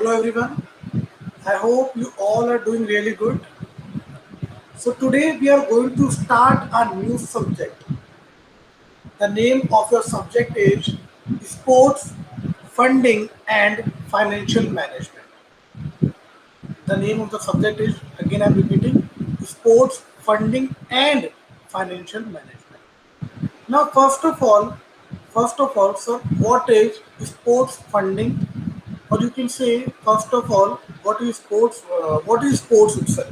Hello everyone. I hope you all are doing really good. So today we are going to start a new subject. The name of your subject is Sports Funding and Financial Management. The name of the subject is, again I'm repeating, Sports Funding and Financial Management. Now first of all, sir, what is sports funding? Or you can say, first of all, what is sports? What is sports itself?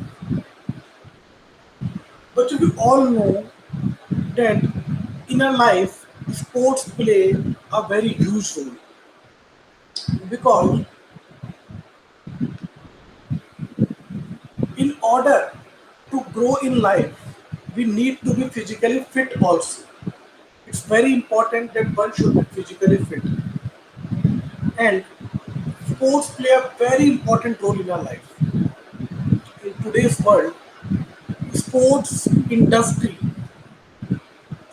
But we all know that in our life, sports play a very huge role because in order to grow in life, we need to be physically fit also. It's very important that one should be physically fit, and sports play a very important role in our life. In today's world, sports industry,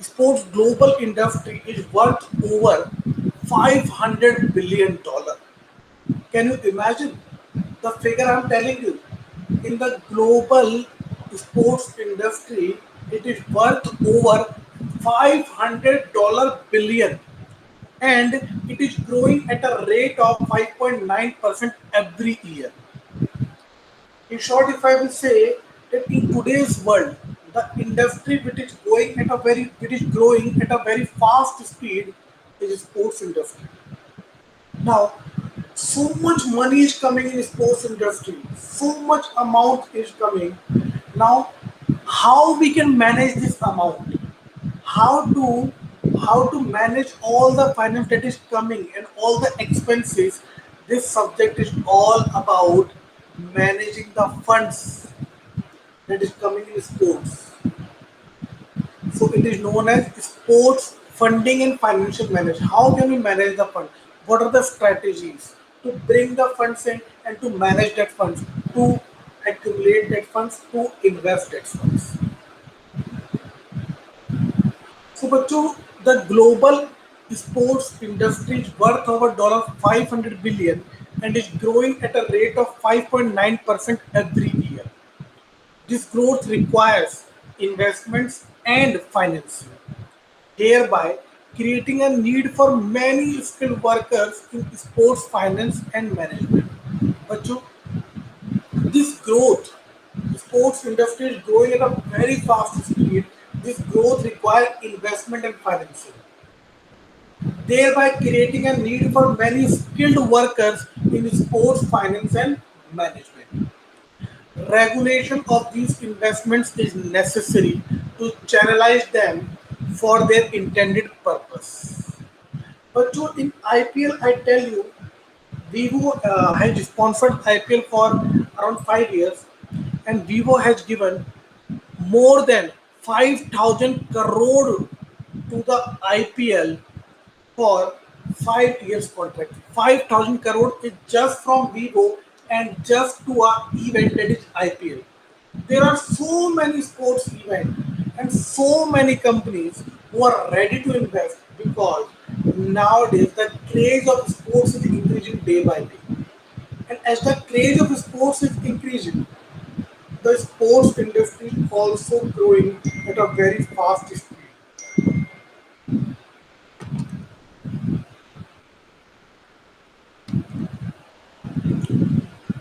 sports global industry is worth over $500 billion. Can you imagine the figure I'm telling you? In the global sports industry, it is worth over $500 billion, and it is growing at a rate of 5.9% every year. In short, if I will say that in today's world, the industry which is growing at a very fast speed is sports industry. Now, so much money is coming in sports industry, so much amount is coming. Now, how we can manage this amount? How to how to manage all the finance that is coming and all the expenses? This subject is all about managing the funds that is coming in sports. So it is known as sports funding and financial management. How can we manage the fund? What are the strategies to bring the funds in and to manage that funds, to accumulate that funds, to invest that funds? So, Bachu, the global sports industry is worth over $500 billion and is growing at a rate of 5.9% every year. This growth requires investments and financing, thereby creating a need for many skilled workers in sports finance and management. But this growth, the sports industry is growing at a very fast speed. This growth requires investment and financing, thereby creating a need for many skilled workers in sports finance and management. Regulation of these investments is necessary to channelize them for their intended purpose. But so in IPL, I tell you, Vivo has sponsored IPL for around 5 years, and Vivo has given more than 5,000 crore to the IPL for 5 years contract. 5,000 crore is just from Vivo and just to our event that is IPL. There are so many sports events and so many companies who are ready to invest because nowadays the craze of sports is increasing day by day. And as the craze of sports is increasing, the sports industry is also growing at a very fast speed.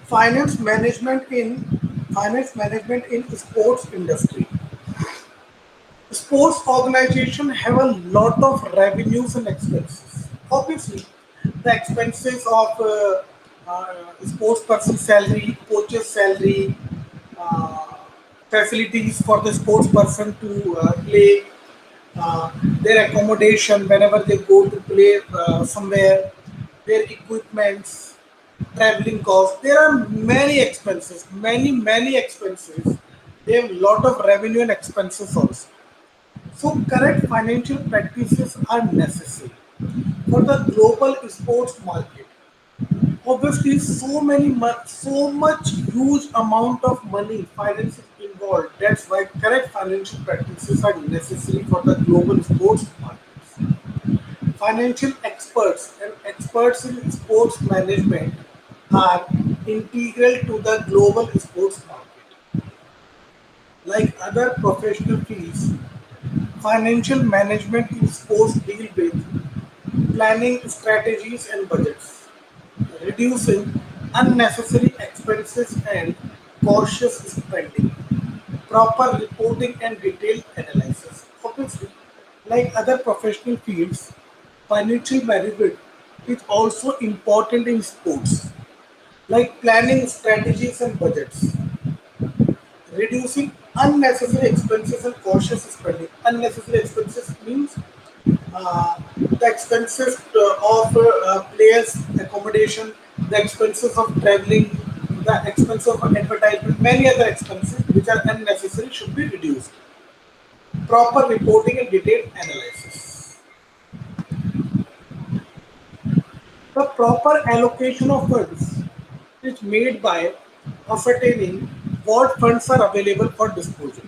Finance management in finance management in sports industry. Sports organizations have a lot of revenues and expenses. Obviously, the expenses of sports person salary, coaches salary, uh, facilities for the sports person to play, their accommodation whenever they go to play somewhere, their equipments, traveling costs. There are many expenses, many expenses. They have a lot of revenue and expenses also. So correct financial practices are necessary for the global sports market. Obviously, so much huge amount of money, finance is involved. That's why correct financial practices are necessary for the global sports markets. Financial experts and experts in sports management are integral to the global sports market. Like other professional fields, financial management in sports deal with planning strategies and budgets, reducing unnecessary expenses and cautious spending, proper reporting and detailed analysis. Obviously, like other professional fields, financial management is also important in sports, like planning strategies and budgets, reducing unnecessary expenses and cautious spending. Unnecessary expenses means the expenses of players' accommodation, the expenses of traveling, the expense of advertisement, many other expenses which are unnecessary should be reduced. Proper reporting and detailed analysis. The proper allocation of funds is made by ascertaining what funds are available for disposal.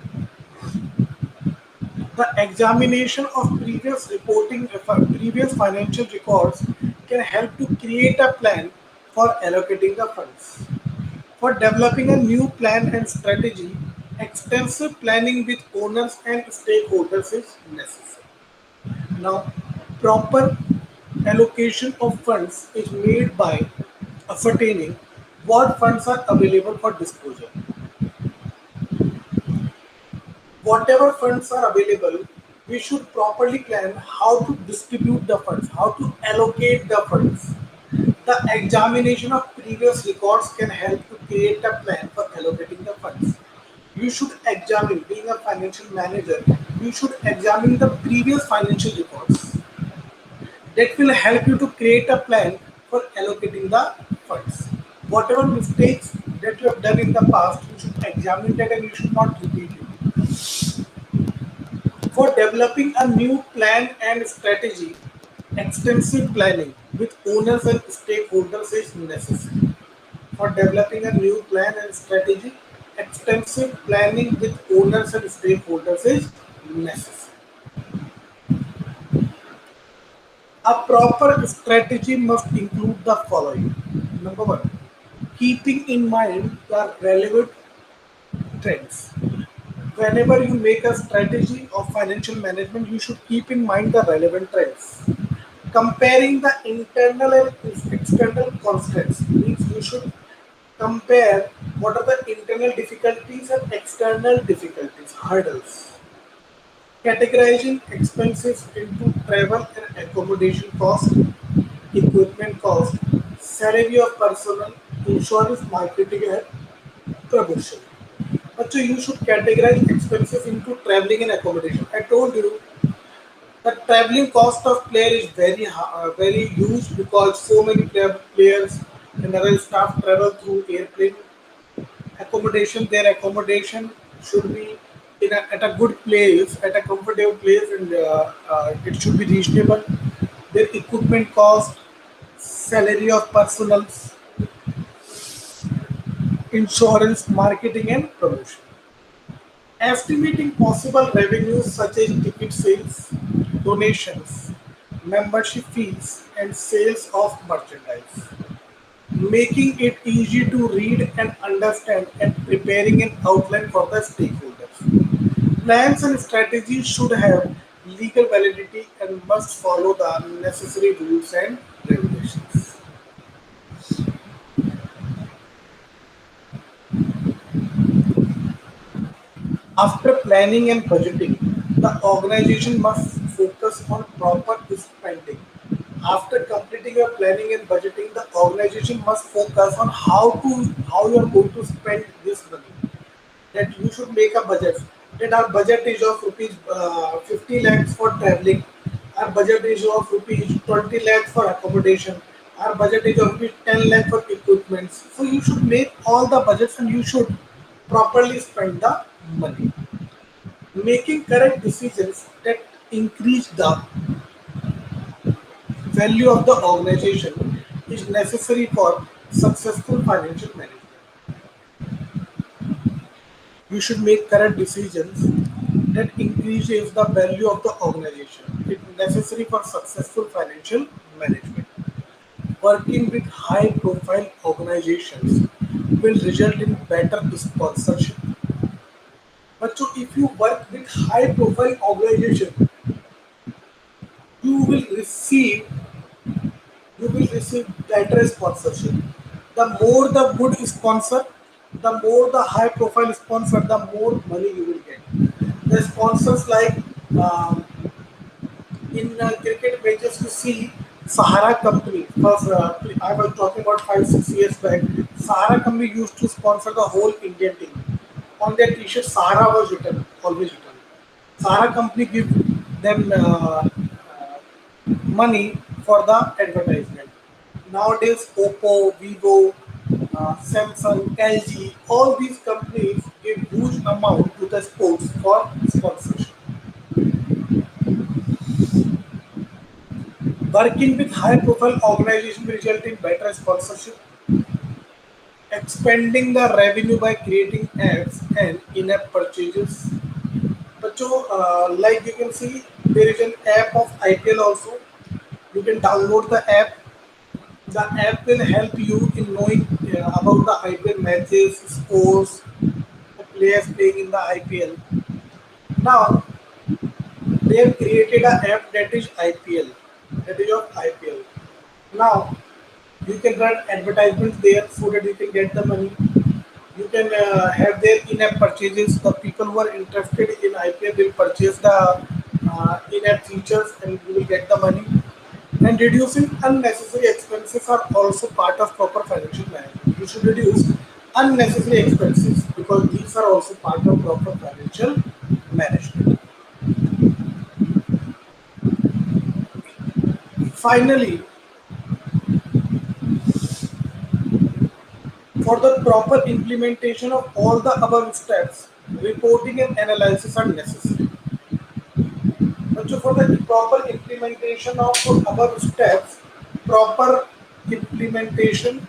The examination of previous financial records can help to create a plan for allocating the funds. For developing a new plan and strategy, extensive planning with owners and stakeholders is necessary. Now, proper allocation of funds is made by ascertaining what funds are available for disposal. Whatever funds are available, we should properly plan how to distribute the funds, how to allocate the funds. The examination of previous records can help to create a plan for allocating the funds. You should examine, being a financial manager, you should examine the previous financial records. That will help you to create a plan for allocating the funds. Whatever mistakes that you have done in the past, you should examine that and you should not repeat it. For developing a new plan and strategy, extensive planning with owners and stakeholders is necessary. For developing a new plan and strategy, extensive planning with owners and stakeholders is necessary. A proper strategy must include the following. Number one, keeping in mind the relevant trends. Whenever you make a strategy of financial management, you should keep in mind the relevant trends. Comparing the internal and external constants means you should compare what are the internal difficulties and external difficulties, hurdles. Categorizing expenses into travel and accommodation cost, equipment cost, salary of personnel, insurance, marketing, and promotion. So you should categorize expenses into traveling and accommodation. I told you the traveling cost of player is very huge because so many players and other staff travel through airplane. Accommodation, their accommodation should be at a good place, at a comfortable place, and it should be reasonable. Their equipment cost, salary of personnel, insurance, marketing, and promotion. Estimating possible revenues such as ticket sales, donations, membership fees, and sales of merchandise, making it easy to read and understand and preparing an outline for the stakeholders. Plans and strategies should have legal validity and must follow the necessary rules and regulations. After planning and budgeting, the organization must focus on proper spending. After completing your planning and budgeting, the organization must focus on how you are going to spend this money. That you should make a budget. That our budget is of rupees 50 lakhs for traveling, our budget is of rupees 20 lakhs for accommodation, our budget is of rupees 10 lakhs for equipments. So you should make all the budgets and you should properly spend the money. Making correct decisions that increase the value of the organization is necessary for successful financial management. You should make correct decisions that increases the value of the organization. It is necessary for successful financial management. Working with high profile organizations will result in better sponsorship. But so if you work with high profile organization, you will receive you will receive better sponsorship. The more the good sponsor, the more the high profile sponsor, the more money you will get. The sponsors like um, in cricket matches you see Sahara Company. Because I was talking about 5 6 years back, Sahara Company used to sponsor the whole Indian team. On their T-shirt, Sahara was written, always written. Sahara Company give them money for the advertisement. Nowadays, Oppo, Vivo, Samsung, LG, all these companies give huge amount to the sports for sponsorship. Working with high-profile organizations will result in better sponsorship, expanding the revenue by creating ads and in-app purchases. But so, like you can see, there is an app of IPL also. You can download the app. The app will help you in knowing about the IPL matches, scores, the players playing in the IPL. Now they have created an app that is IPL, that is of IPL. Now you can run advertisements there so that you can get the money. You can have their in-app purchases. The people who are interested in IPL will purchase the in-app features and you will get the money. And reducing unnecessary expenses are also part of proper financial management. You should reduce unnecessary expenses because these are also part of proper financial management. Finally, for the proper implementation of all the above steps, reporting and analysis are necessary. So for the proper implementation of above steps, proper implementation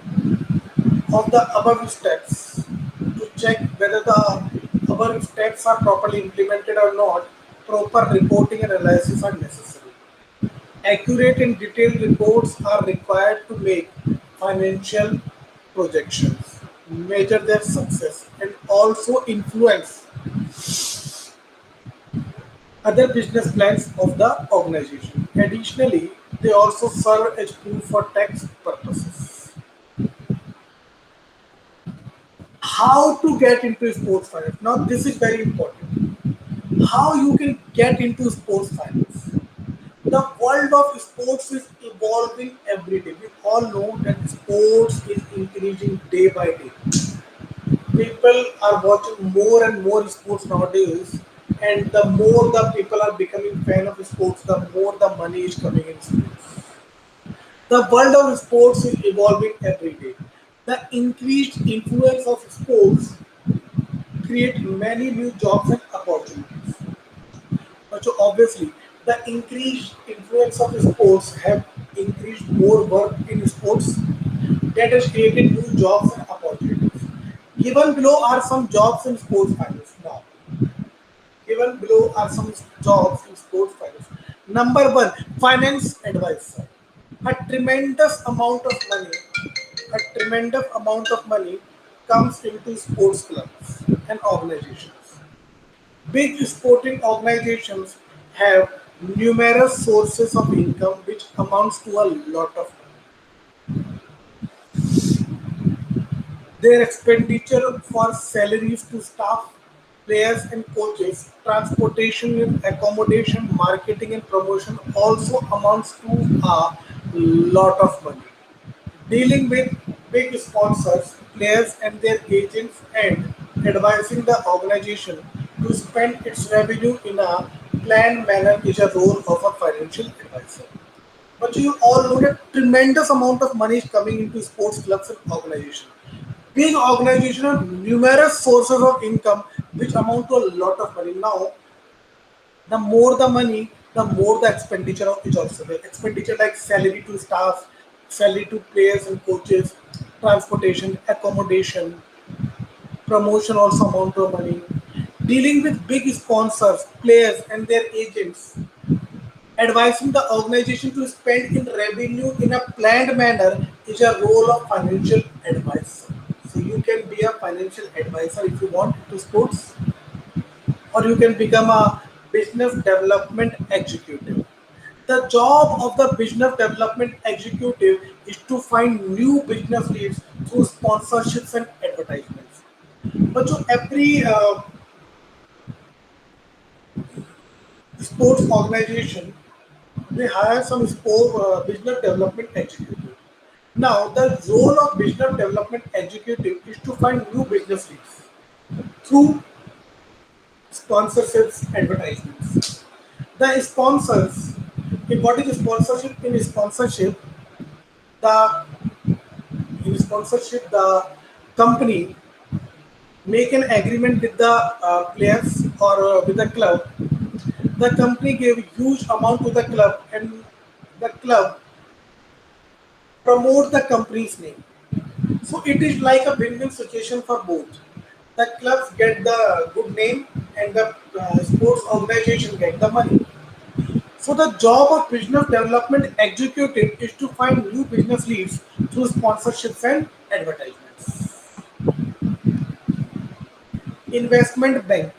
of the above steps to check whether the above steps are properly implemented or not, proper reporting and analysis are necessary. Accurate and detailed reports are required to make financial projections, measure their success, and also influence other business plans of the organization. Additionally, they also serve as proof for tax purposes. How to get into sports finance? Now, this is very important. How you can get into sports finance? The world of sports is evolving every day. We all know that sports is increasing day by day. People are watching more and more sports nowadays, and the more the people are becoming fan of sports, the more the money is coming in sports. The world of sports is evolving every day. The increased influence of sports create many new jobs and opportunities. So obviously, the increased influence of sports have increased more work in sports that has created new jobs and opportunities. Given below are some jobs in sports finance. Now, given below are some jobs in sports finance. Number one, finance advisor. A tremendous amount of money, a tremendous amount of money comes into sports clubs and organizations. Big sporting organizations have numerous sources of income which amounts to a lot of money. Their expenditure for salaries to staff, players and coaches, transportation and accommodation, marketing and promotion also amounts to a lot of money. Dealing with big sponsors, players and their agents and advising the organization to spend its revenue in a planned manner is a role of a financial advisor. But you all know that tremendous amount of money is coming into sports clubs and organizations. Big organizations have numerous sources of income which amount to a lot of money. Now, the more the money, the more the expenditure is also there. Expenditure like salary to staff, salary to players and coaches, transportation, accommodation, promotion also amount of money. Dealing with big sponsors, players and their agents Advising the organization to spend in revenue in a planned manner is a role of financial advisor. So you can be a financial advisor if you want to sports, or you can become a business development executive. The job of the business development executive is to find new business leads through sponsorships and advertisements. But so every sports organization, they hire some business development executive. Now, the role of business development executive is to find new business leads through sponsorships, advertisements. The sponsors, in what is sponsorship? The in sponsorship, the company make an agreement with the players or with the club. The company gave huge amount to the club, and the club promote the company's name. So it is like a win-win situation for both. The clubs get the good name, and the sports organization get the money. So the job of business development executive is to find new business leads through sponsorships and advertisements. Investment bank.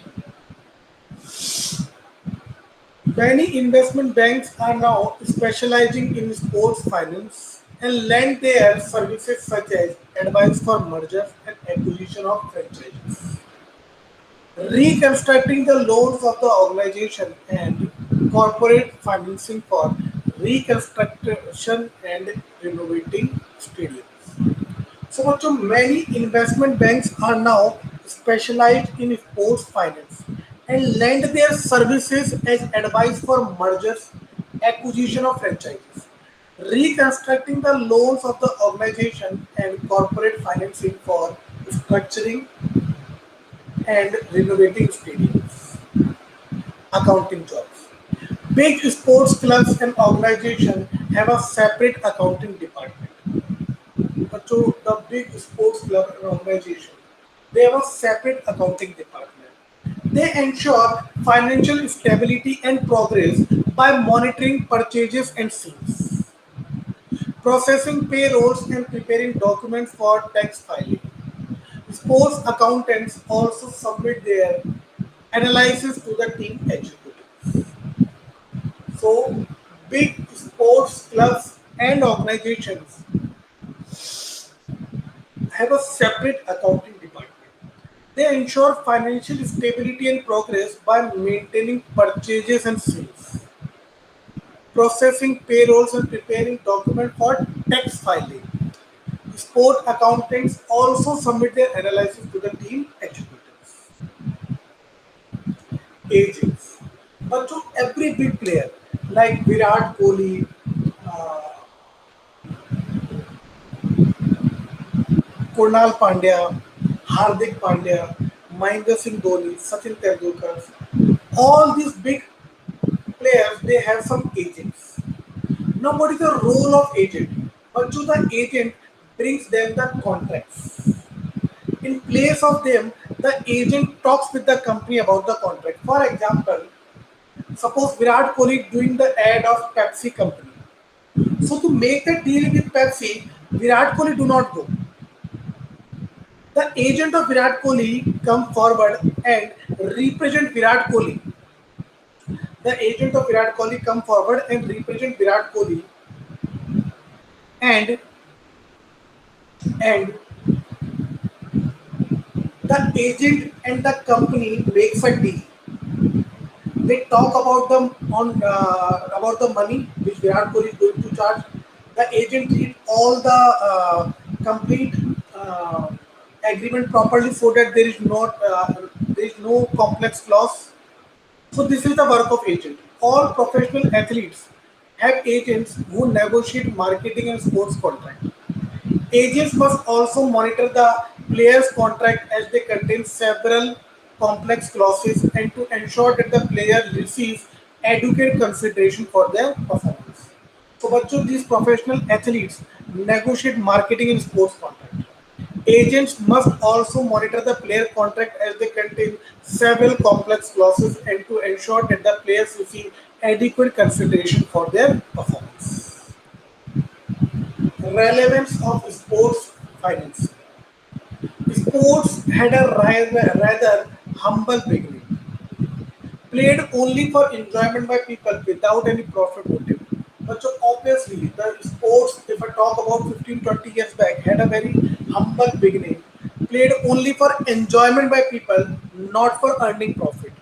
Many investment banks are now specializing in sports finance and lend their services such as advice for mergers and acquisition of franchises, reconstructing the loans of the organization, and corporate financing for reconstruction and renovating stadiums. So much of many investment banks are now specialized in sports finance and lend their services as advice for mergers, acquisition of franchises, reconstructing the loans of the organization, and corporate financing for structuring and renovating stadiums. Accounting jobs. Big sports clubs and organizations have a separate accounting department. So the big sports club and organization, they have a separate accounting department. They ensure financial stability and progress by monitoring purchases and sales, processing payrolls, and preparing documents for tax filing. Sports accountants also submit their analysis to the team executive. So, big sports clubs and organizations have a separate accounting department. They ensure financial stability and progress by maintaining purchases and sales, processing payrolls, and preparing documents for tax filing. Sport accountants also submit their analysis to the team executives. Agents. But to every big player like Virat Kohli, uh, Kunal Pandya, Hardik Pandya, Mahendra Singh Dhoni, Sachin Tendulkar, all these big players, they have some agents. Now, what is the role of agent? But to the agent brings them the contracts. In place of them, the agent talks with the company about the contract. For example, suppose Virat Kohli doing the ad of Pepsi company. So to make the deal with Pepsi, Virat Kohli do not go. The agent of Virat Kohli come forward and represent Virat Kohli. The agent of Virat Kohli come forward and represent Virat Kohli, and and the agent and the company makes a deal. They talk about about the money which Virat Kohli is going to charge. The agent read all the complete agreement properly so that there is no complex clause. So this is the work of agent. All professional athletes have agents who negotiate marketing and sports contract. Agents must also monitor the player's contract as they contain several complex clauses and to ensure that the player receives adequate consideration for their performance. So, बच्चों, these professional athletes negotiate marketing and sports contract. Agents must also monitor the player contract as they contain several complex clauses and to ensure that the players receive adequate consideration for their performance. Relevance of sports finance. Sports had a rather humble beginning, played only for enjoyment by people without any profit motive. But so obviously, the sports, if I talk about 15, 20 years back, had a very humble beginning, played only for enjoyment by people, not for earning profit.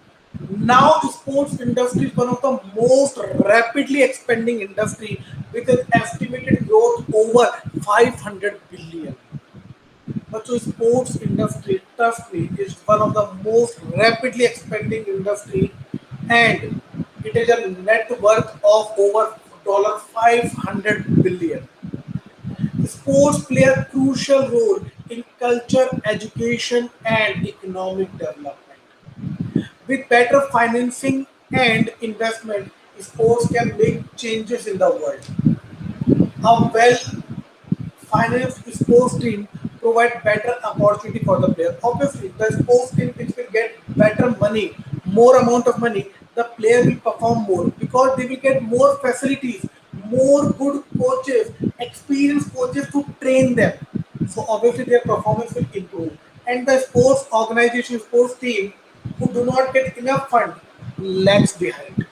Now, sports industry is one of the most rapidly expanding industry with an estimated growth over 500 billion. But so sports industry, trust me, is one of the most rapidly expanding industry, and it is a net worth of over $500 billion. Sports play a crucial role in culture, education, and economic development. With better financing and investment, sports can make changes in the world. A well finance sports team provide better opportunity for the player. Obviously, the sports team which will get better money, more amount of money, the player will perform more because they will get more facilities, more good coaches, experienced coaches to train them. So obviously their performance will improve. And the sports organization, sports team who do not get enough fund lags behind.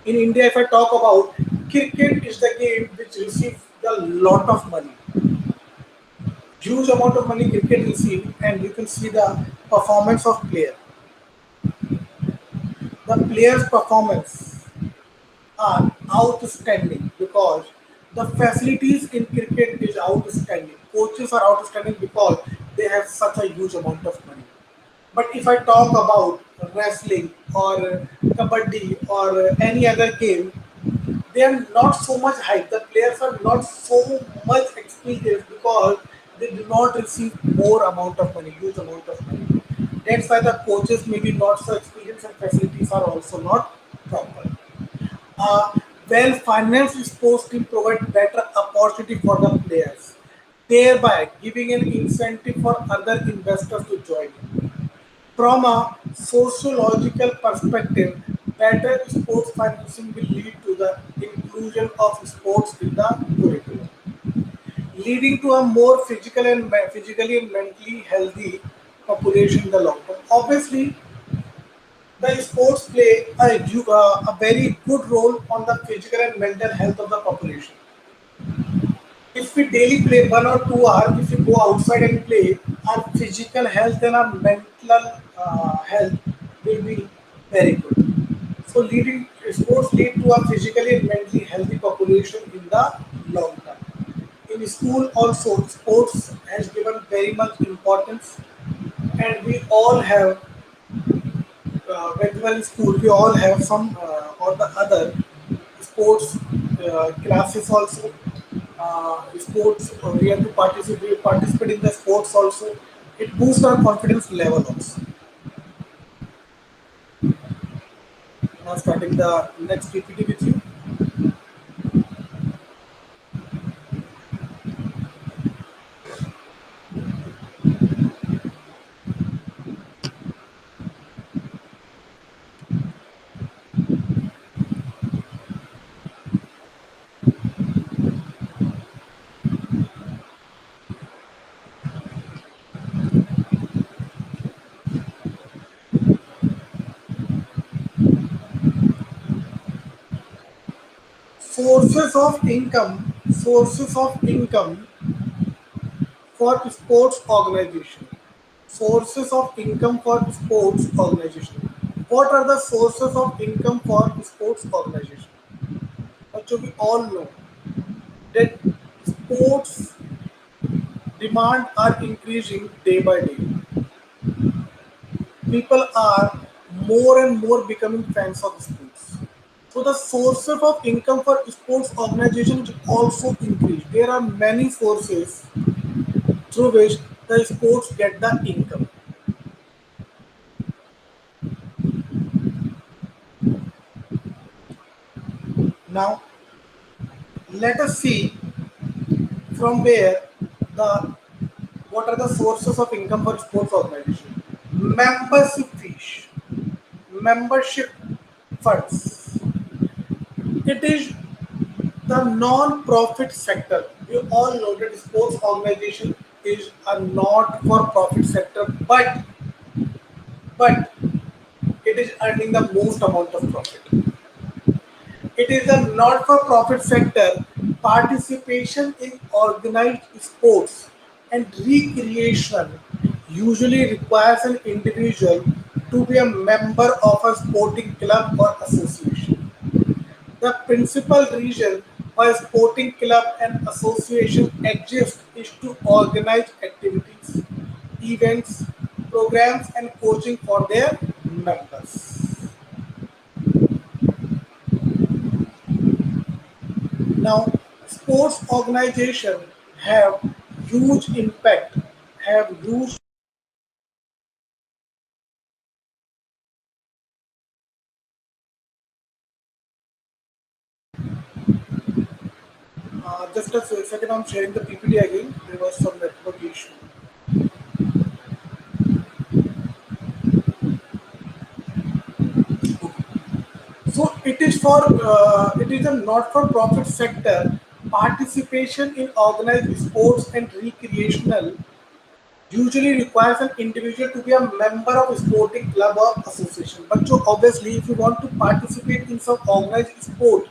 In India, if I talk about cricket, is the game which receives a lot of money, huge amount of money cricket receive, and you can see the performance of player. The players' performance are outstanding because the facilities in cricket is outstanding. Coaches are outstanding because they have such a huge amount of money. But if I talk about wrestling or kabaddi or any other game, they are not so much hype. The players are not so much experienced because they do not receive more amount of money, huge amount of money. That's why the coaches may be not so experienced and facilities are also not proper. Well-financed sports team provide better opportunity for the players, thereby giving an incentive for other investors to join in. From a sociological perspective, better sports financing will lead to the inclusion of sports in the curriculum, leading to a more physically and mentally healthy population in the long term. Obviously, the sports play a very good role on the physical and mental health of the population. If we daily play 1 or 2 hours, if we go outside and play, our physical health and our mental health will be very good. So, leading sports lead to a physically and mentally healthy population in the long term. In school, also, sports has given very much importance, and we all have when we were in school, we all have some or the other sports classes also. Sports, we have to participate in the sports also. It boosts our confidence level also. Now starting the next PPT with you. Sources of income. Sources of income for sports organization. Sources of income for sports organization. What are the sources of income for sports organization? So we all know that sports demand are increasing day by day. People are more and more becoming fans of sports. So the sources of income for sports organizations also increase. There are many sources through which the sports get the income. Now let us see from where the what are the sources of income for sports organization. Membership fees, membership funds, It is the non-profit sector. You all know that sports organization is a not-for-profit sector, but it is earning the most amount of profit. It is a not-for-profit sector. Participation in organized sports and recreation usually requires an individual to be a member of a sporting club or association. The principal reason why sporting club and association exist is to organize activities, events, programs and coaching for their members. Now, sports organization have huge impact, have huge. Just a second, I'm sharing the PPT again. There was some network issue. So it is a not-for-profit sector. Participation in organized sports and recreational usually requires an individual to be a member of a sporting club or association. But so obviously, if you want to participate in some organized sport,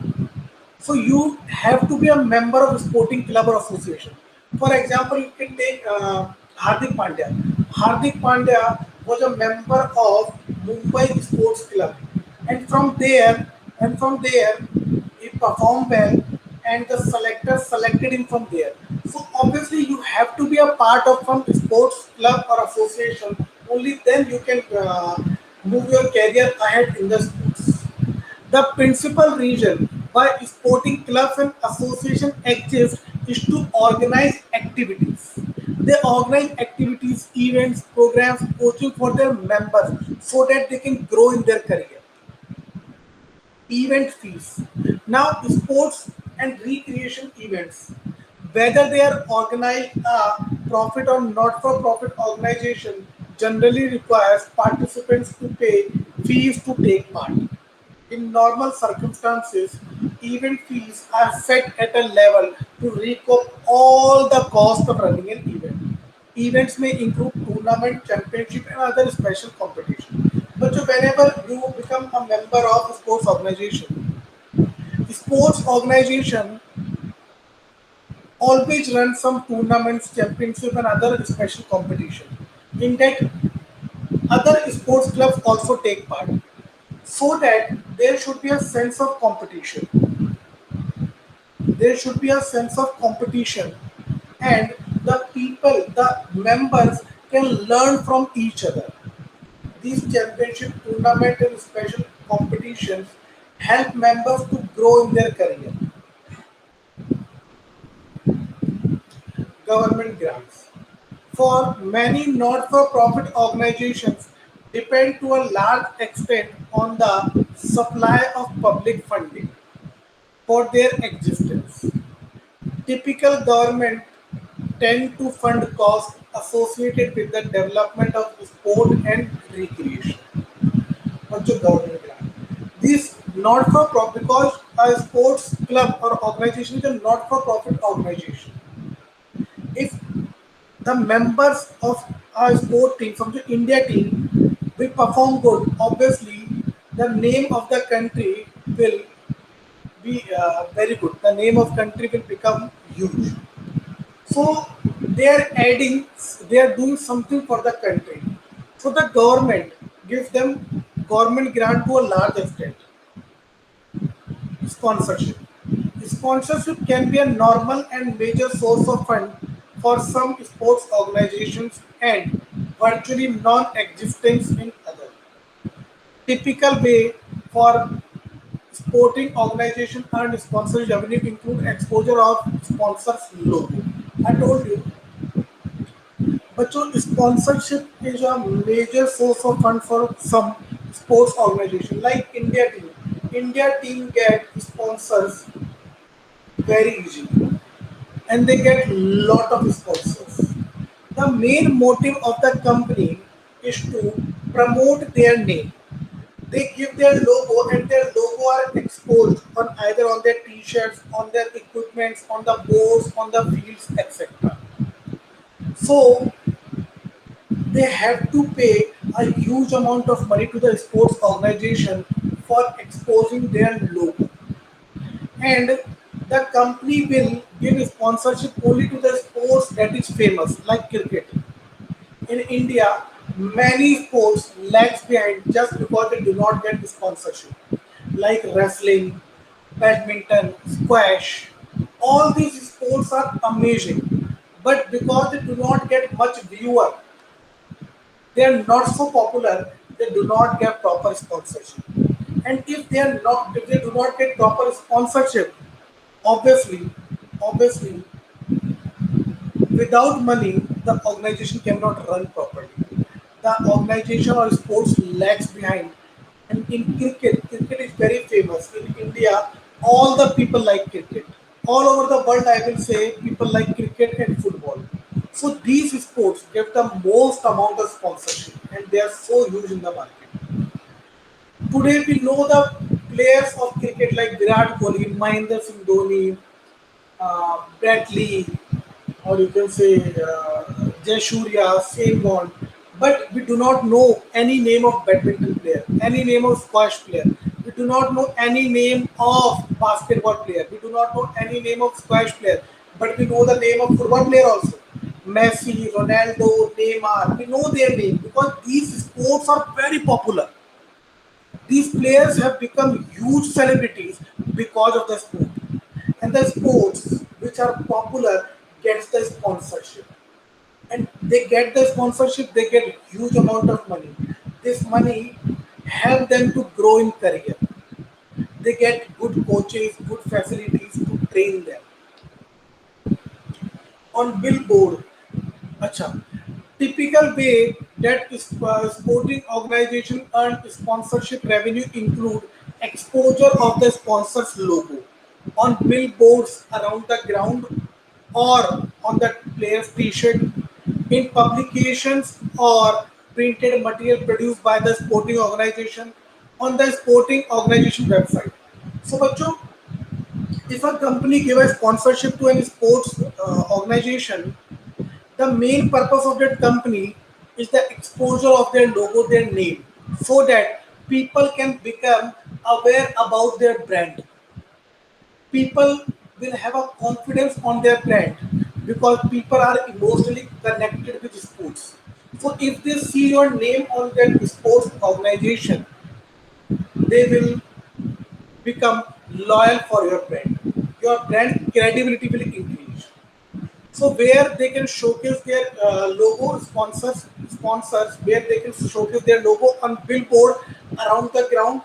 so you have to be a member of a sporting club or association. For example, you can take Hardik Pandya. Hardik Pandya was a member of Mumbai Sports Club, and from there, he performed well, and the selectors selected him from there. So obviously, you have to be a part of some sports club or association. Only then you can move your career ahead in the sports. The principal reason why sporting clubs and associations exist is to organize activities. They organize activities, events, programs, coaching for their members so that they can grow in their career. Event fees. Now, sports and recreation events, whether they are organized profit or not for profit organization, generally requires participants to pay fees to take part. In normal circumstances, event fees are set at a level to recoup all the cost of running an event. Events may include tournament, championship, and other special competition. But so whenever you become a member of a sports organization always run some tournaments, championship, and other special competition. In that, other sports clubs also take part, so that there should be a sense of competition. There should be a sense of competition, and the members can learn from each other. These championship tournament and special competitions help members to grow in their career. Government grants. For many not-for-profit organizations depend to a large extent on the supply of public funding for their existence. Typical government tend to fund costs associated with the development of sport and recreation. What's your government grant? This not for profit, because a sports club or organization is a not for profit organization. If the members of our sport team from the India team will perform good, obviously the name of the country will be very good. The name of country will become huge. So they are doing something for the country. So the government gives them government grant to a large extent. Sponsorship. Sponsorship can be a normal and major source of fund for some sports organizations and virtually non-existent in others. Typical way for sporting organization earn sponsorship revenue include exposure of sponsors logo. I told you, but so sponsorship is a major source of fund for some sports organization like India team. India team get sponsors very easily, and they get lot of sponsors. The main motive of the company is to promote their name. They give their logo and their logo are exposed on either on their t-shirts, on their equipments, on the boards, on the fields, etc. So they have to pay a huge amount of money to the sports organization for exposing their logo, and the company will give sponsorship only to the sports that is famous like cricket. In India, many sports lags behind just because they do not get sponsorship, like wrestling, badminton, squash. All these sports are amazing, but because they do not get much viewer, they are not so popular. They do not get proper sponsorship, and if they do not get proper sponsorship, obviously, obviously, without money, the organization cannot run properly. The organization or sports lags behind. And in cricket, cricket is very famous. In India, all the people like cricket. All over the world, I will say people like cricket and football. So these sports get the most amount of sponsorship and they are so huge in the market. Today we know the players of cricket like Virat Kohli, Mahendra Singh Dhoni, Brett Lee, or you can say Jay Surya, Shane Bond, but we do not know any name of badminton player, any name of squash player. We do not know any name of basketball player. We do not know any name of squash player, but we know the name of football player also. Messi, Ronaldo, Neymar. We know their name because these sports are very popular. These players have become huge celebrities because of the sport. And the sports which are popular gets the sponsorship. And they get the sponsorship, they get huge amount of money. This money help them to grow in career. They get good coaches, good facilities to train them. On billboard, acha, typical way that sporting organization earn sponsorship revenue include exposure of the sponsor's logo on billboards around the ground or on the player's t-shirt, in publications or printed material produced by the sporting organization on the sporting organization website. So बच्चों, if a company give a sponsorship to any sports organization, the main purpose of that company is the exposure of their logo, their name, so that people can become aware about their brand. People will have a confidence on their brand because people are emotionally connected with sports. So if they see your name on that sports organization, they will become loyal for your brand. Your brand credibility will increase. So where they can showcase their logo, sponsors where they can showcase their logo on billboard around the ground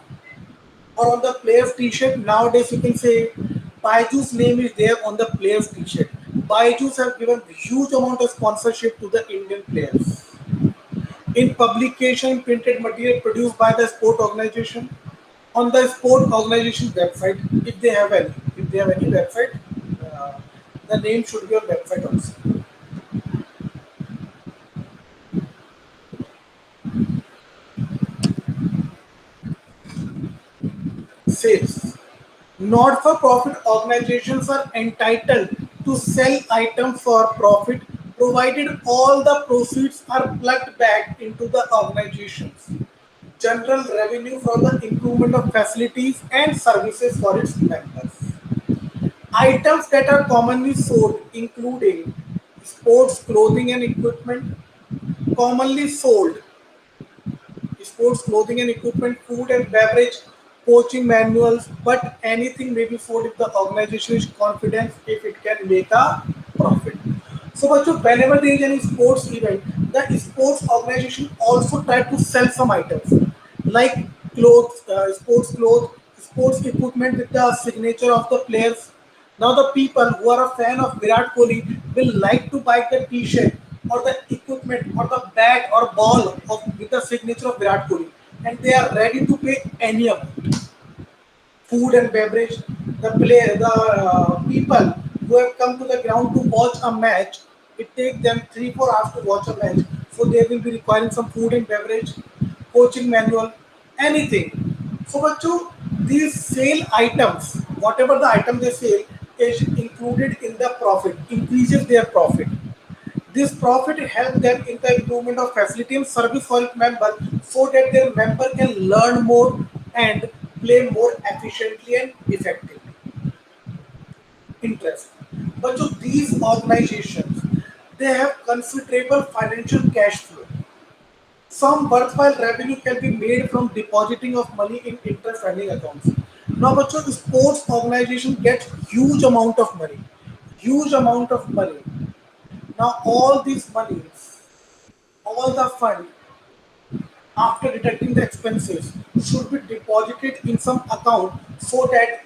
or on the player's t-shirt. Nowadays you can say Baiju's name is there on the player's t-shirt. Baiju's have given huge amount of sponsorship to the Indian players. In publication, printed material produced by the sport organization on the sport organization website, if they have any website, uh, the name should be on website also. Sales. Not-for-profit organizations are entitled to sell items for profit provided all the proceeds are plugged back into the organization's general revenue from the improvement of facilities and services for its members. Items that are commonly sold including sports clothing and equipment, commonly sold sports clothing and equipment, food and beverage, coaching manuals, but anything may be sold if the organization is confident if it can make a profit. So, बच्चों, whenever there is any sports event, the sports organization also try to sell some items like clothes, sports clothes, sports equipment with the signature of the players. Now the people who are a fan of Virat Kohli will like to buy the T-shirt or the equipment or the bat or ball with the signature of Virat Kohli, and they are ready to pay any amount. Food and beverage, the people who have come to the ground to watch a match, it takes them 3 4 hours to watch a match, so they will be requiring some food and beverage, coaching manual, anything. So बच्चों, these sale items, whatever the item they sell, is included in the profit, increases their profit. This profit helps them in the improvement of facility and service for its member, so that their member can learn more and play more efficiently and effectively. Interest. But to these organizations, they have considerable financial cash flow. Some worthwhile revenue can be made from depositing of money in interest earning accounts. Now, but sports organization gets huge amount of money, huge amount of money. Now, all these monies, all the fund, after deducting the expenses, should be deposited in some account so that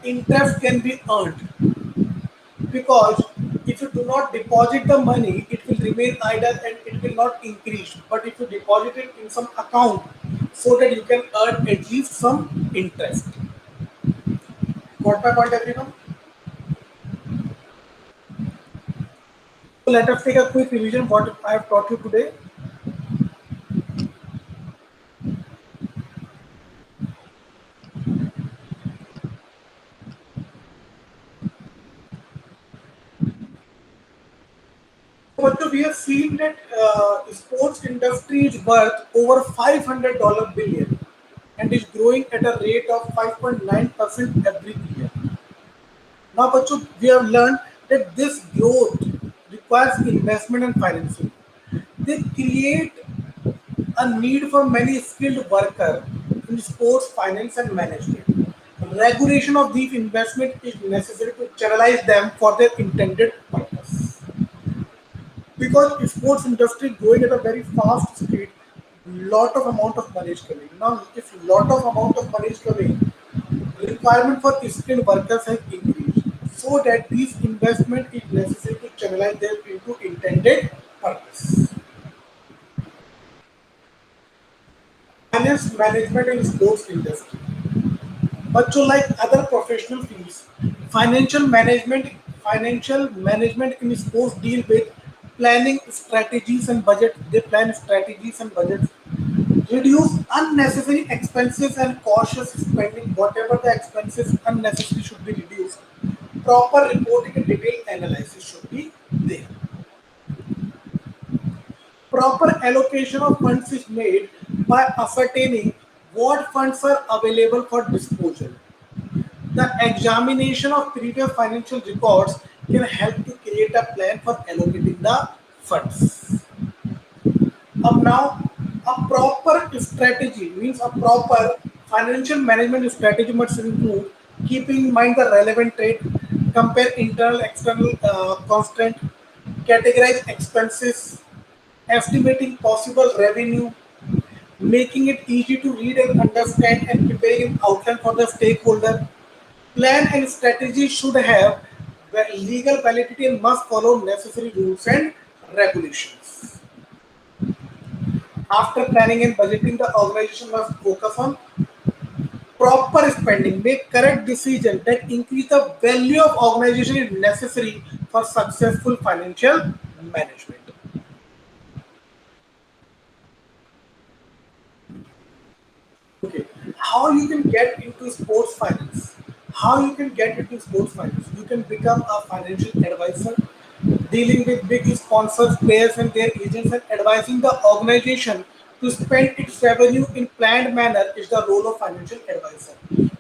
interest can be earned. Because if you do not deposit the money, it will remain idle and it will not increase. But if you deposit it in some account, so that you can earn at least some interest. Got my point, everyone? So let us take a quick revision what I have taught you today. But we have seen that sports industry is worth over $500 billion and is growing at a rate of 5.9% every year. Now, Bachu, we have learned that this growth requires investment and financing. They create a need for many skilled workers in sports finance and management. Regulation of these investments is necessary to channelize them for their intended purpose. Because sports industry growing at a very fast speed, lot of amount of money is coming. Now, if lot of amount of money is coming, requirement for skilled workers has increased, so that these investment is necessary to channelize them into intended purpose. Finance management in sports industry. But so like other professional fields, financial management financial management in sports deal with planning strategies and budget. They plan strategies and budgets, reduce unnecessary expenses and cautious spending. Whatever the expenses unnecessary should be reduced. Proper reporting and detailed analysis should be there. Proper allocation of funds is made by ascertaining what funds are available for disposal. The examination of previous financial records can help to create a plan for allocating the funds. Now, a proper strategy means a proper financial management strategy must include keeping in mind the relevant trade, compare internal external constant, categorize expenses, estimating possible revenue, making it easy to read and understand, and preparing an outline for the stakeholder. Plan and strategy should have legal validity and must follow necessary rules and regulations. After planning and budgeting, the organization must focus on proper spending, make correct decisions that increase the value of organization is necessary for successful financial management. Okay, how you can get into sports finance? How you can get into sports finance? You can become a financial advisor, dealing with big sponsors, players, and their agents, and advising the organization to spend its revenue in planned manner is the role of financial advisor.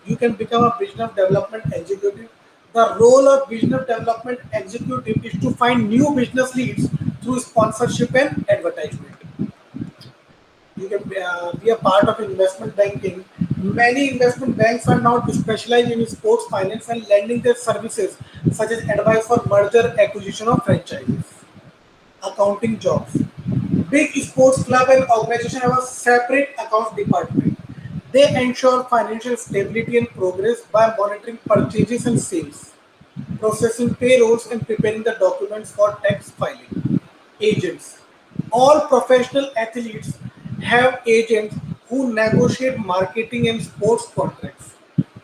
You can become a business development executive. The role of business development executive is to find new business leads through sponsorship and advertisement. You can be a part of investment banking. Many investment banks are now specialized in sports finance and lending their services, such as advice for merger, acquisition of franchises, accounting jobs. Big sports club and organization have a separate accounts department. They ensure financial stability and progress by monitoring purchases and sales, processing payrolls, and preparing the documents for tax filing. Agents. All professional athletes have agents who negotiate marketing and sports contracts.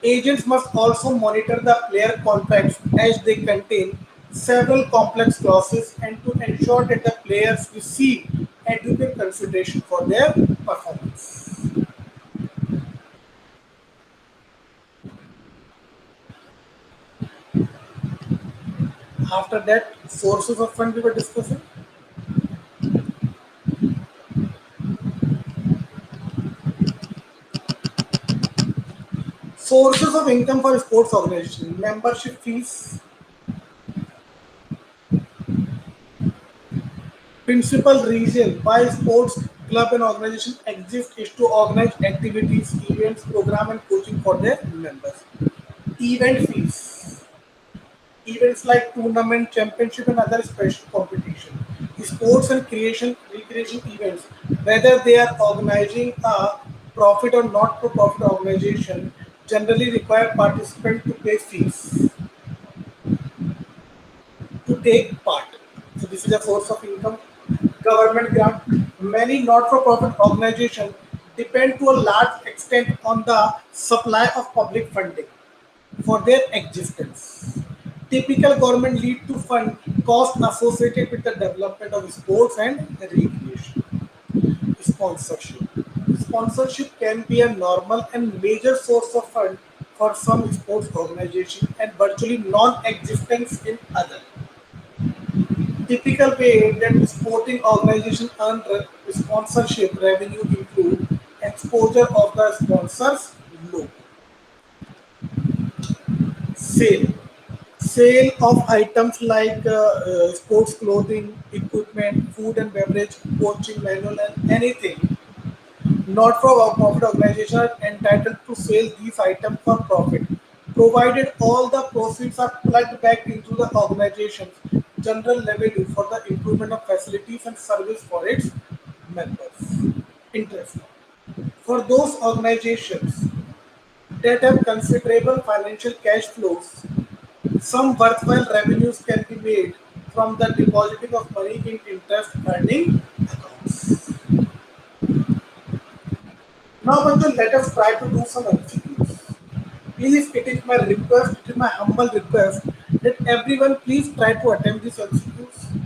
Agents must also monitor the player contracts as they contain several complex clauses and to ensure that the players receive adequate consideration for their performance. After that, sources of fund we were discussing. Sources of income for sports organization: membership fees. Principal reason why sports club and organization exist is to organize activities, events, program, and coaching for their members. Event fees. Events like tournament, championship, and other special competition. Sports and creation recreation events, whether they are organizing a profit or not for profit organization, generally require participants to pay fees to take part. So this is a source of income. Government grant. Many not-for-profit organizations depend to a large extent on the supply of public funding for their existence. Typical government lead to fund costs associated with the development of sports and recreation. Sponsorship. Sponsorship can be a normal and major source of fund for some sports organizations and virtually non-existent in others. Typical way that sporting organizations earn sponsorship revenue include exposure of the sponsors logo, sale, sale of items like sports clothing, equipment, food and beverage, coaching manual, and anything. Not for profit organizations are entitled to sell these items for profit, provided all the proceeds are plugged back into the organization's general revenue for the improvement of facilities and service for its members. Interest. For those organizations that have considerable financial cash flows, some worthwhile revenues can be made from the depositing of money in interest earning accounts. Now, Bantu, let us try to do some MCQs. Please, it is my request, it is my humble request that everyone please try to attempt these MCQs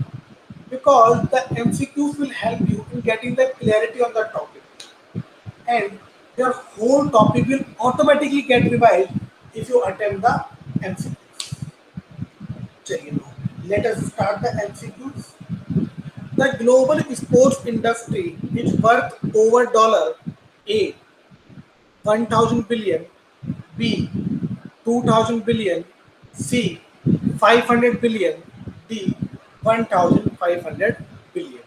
because the MCQs will help you in getting the clarity on the topic and your whole topic will automatically get revised if you attempt the MCQs. चलिए now, let us start the MCQs. The global sports industry is worth over dollar A 1000 billion, B 2000 billion, C 500 billion, D 1500 billion.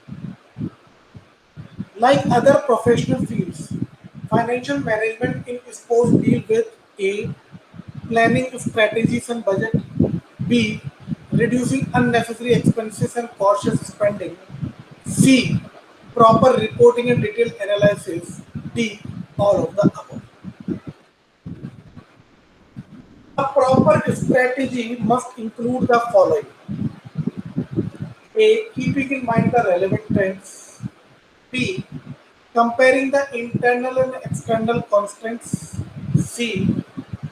Like other professional fields, financial management in sports deal with A. Planning strategies and budget, B. Reducing unnecessary expenses and cautious spending, C. Proper reporting and detailed analysis, D. All of the above. A proper strategy must include the following: A. Keeping in mind the relevant trends. B. Comparing the internal and external constraints. C.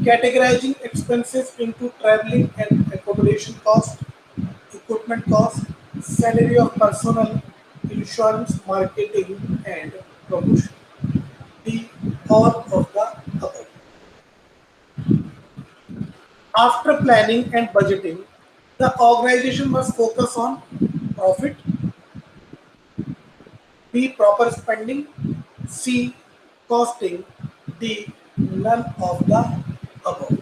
Categorizing expenses into traveling and accommodation cost, equipment cost, salary of personnel, insurance, marketing, and promotion. D. All of the above. After planning and budgeting, the organization must focus on profit, B. Proper spending, C. Costing, D. None of the above.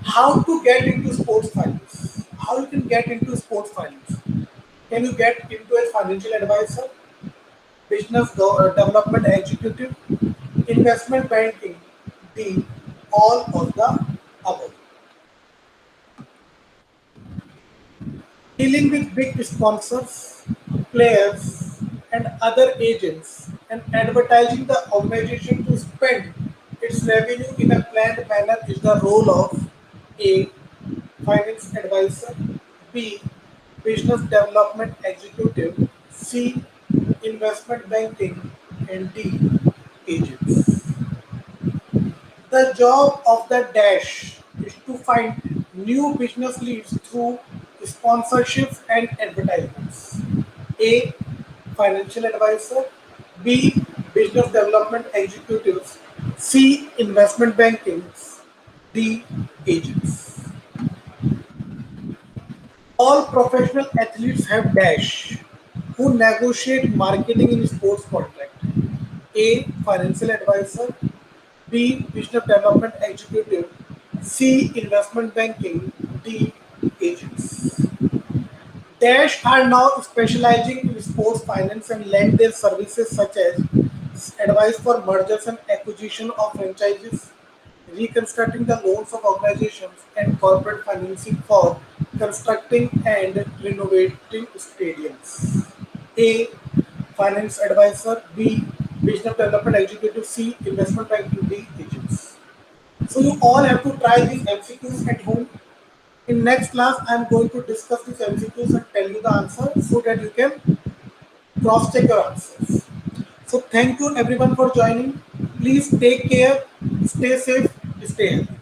How to get into sports finance? How you can get into sports finance? Can you get into a financial advisor, development executive, investment banking, D. All of the above. Dealing with big sponsors, players, and other agents, and advertising the organization to spend its revenue in a planned manner is the role of A. Finance advisor, B. Business development executive, C. Investment banking, and D. Agents. The job of the dash is to find new business leads through sponsorships and advertisements. A. Financial advisor. B. Business development executives. C. Investment banking. D. Agents. All professional athletes have dash who negotiate marketing in sports contract. A. Financial advisor. B. Business development executive. C. Investment banking. D. Agents. Dash are now specializing in sports finance and lend their services such as advice for mergers and acquisition of franchises, reconstructing the loans of organizations, and corporate financing for constructing and renovating stadiums. A. Finance advisor. B. Business development executive. C. Investment banking. D. Agents. So you all have to try these MCQs at home. In next class, I am going to discuss these MCQs and tell you the answer so that you can cross check your answers. So thank you everyone for joining. Please take care, stay safe, stay healthy.